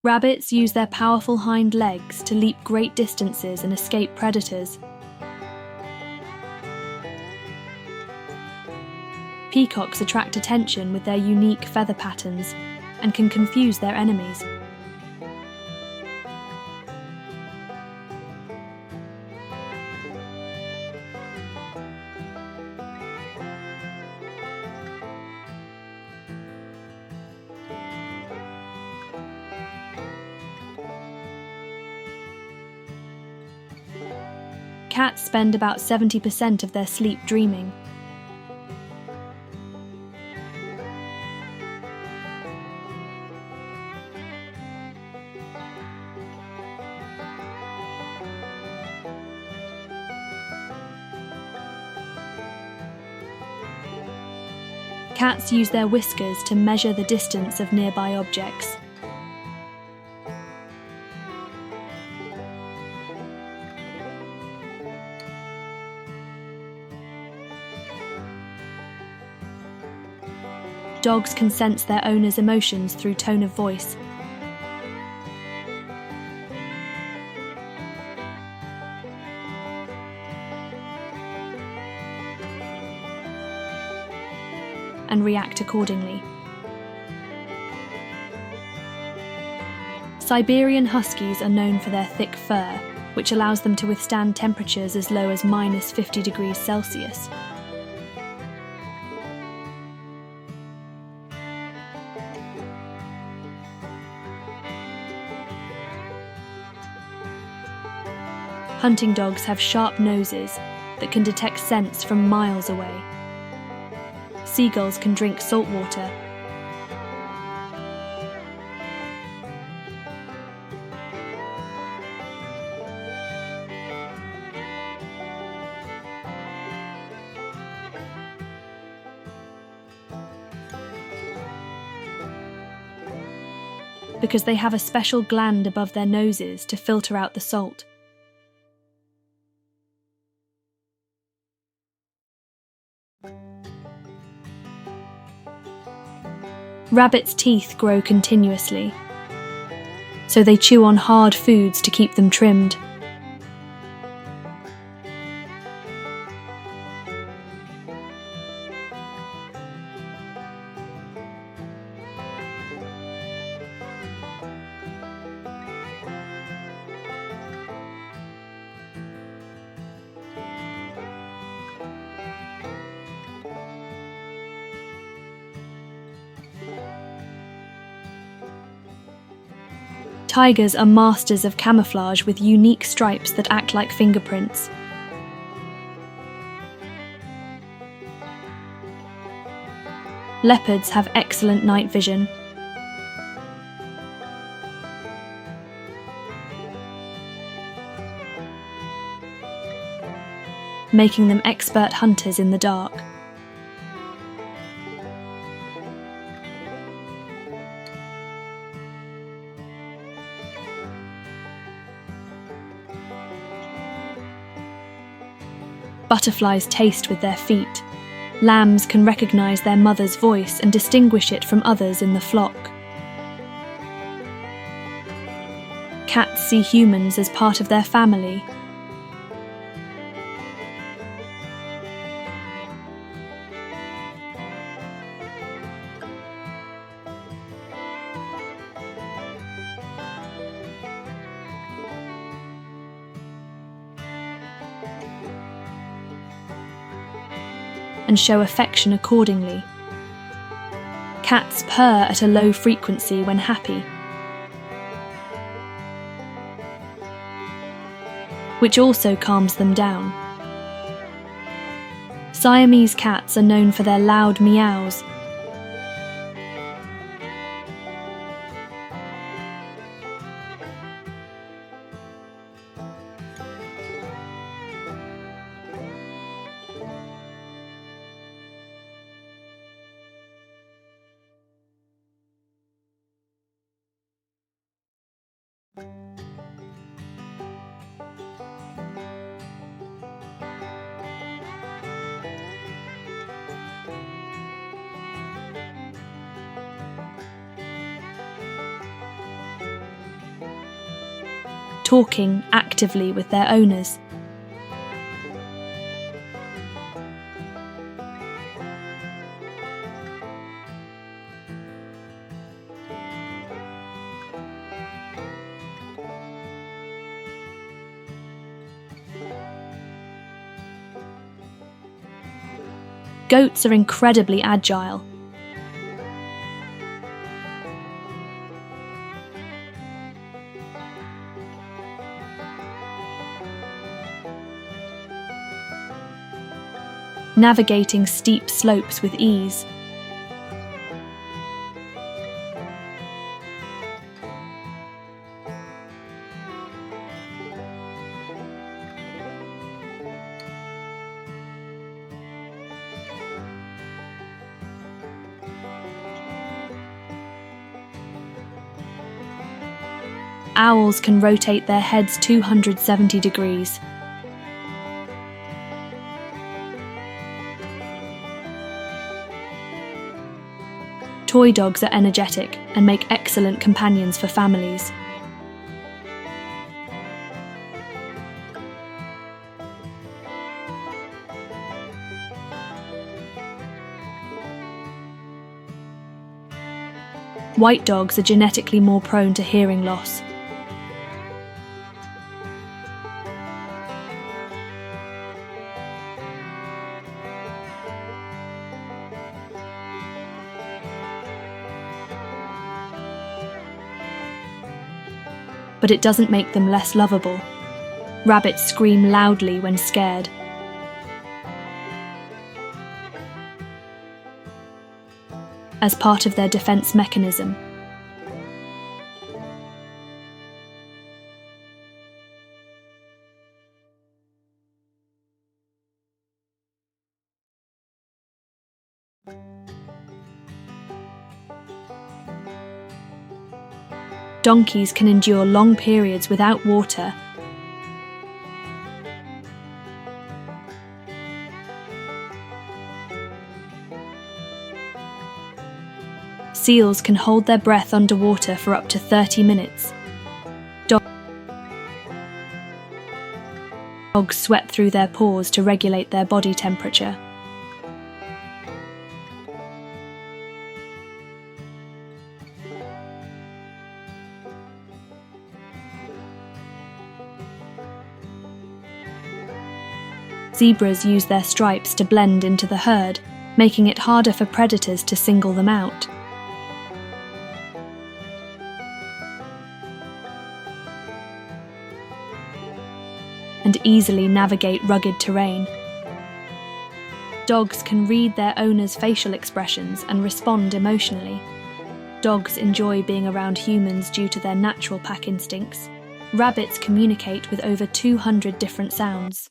Rabbits use their powerful hind legs to leap great distances and escape predators. Peacocks attract attention with their unique feather patterns and can confuse their enemies. Cats spend about 70% of their sleep dreaming. Cats use their whiskers to measure the distance of nearby objects. Dogs can sense their owner's emotions through tone of voice. And react accordingly. Siberian Huskies are known for their thick fur, which allows them to withstand temperatures as low as -50 degrees Celsius. Hunting dogs have sharp noses that can detect scents from miles away. Seagulls can drink salt water. Because they have a special gland above their noses to filter out the salt. Rabbits' teeth grow continuously, so they chew on hard foods to keep them trimmed. Tigers are masters of camouflage with unique stripes that act like fingerprints. Leopards have excellent night vision. Making them expert hunters in the dark. Butterflies taste with their feet. Lambs can recognize their mother's voice and distinguish it from others in the flock. Cats see humans as part of their family. And show affection accordingly. Cats purr at a low frequency when happy, which also calms them down. Siamese cats are known for their loud meows. talking actively with their owners. Goats are incredibly agile. Navigating steep slopes with ease. Owls can rotate their heads 270 degrees. Toy dogs are energetic and make excellent companions for families. White dogs are genetically more prone to hearing loss. But it doesn't make them less lovable. Rabbits scream loudly when scared. As part of their defense mechanism. Donkeys can endure long periods without water. Seals can hold their breath underwater for up to 30 minutes. Dogs sweat through their paws to regulate their body temperature. Zebras use their stripes to blend into the herd, making it harder for predators to single them out. And easily navigate rugged terrain. Dogs can read their owners' facial expressions and respond emotionally. Dogs enjoy being around humans due to their natural pack instincts. Rabbits communicate with over 200 different sounds.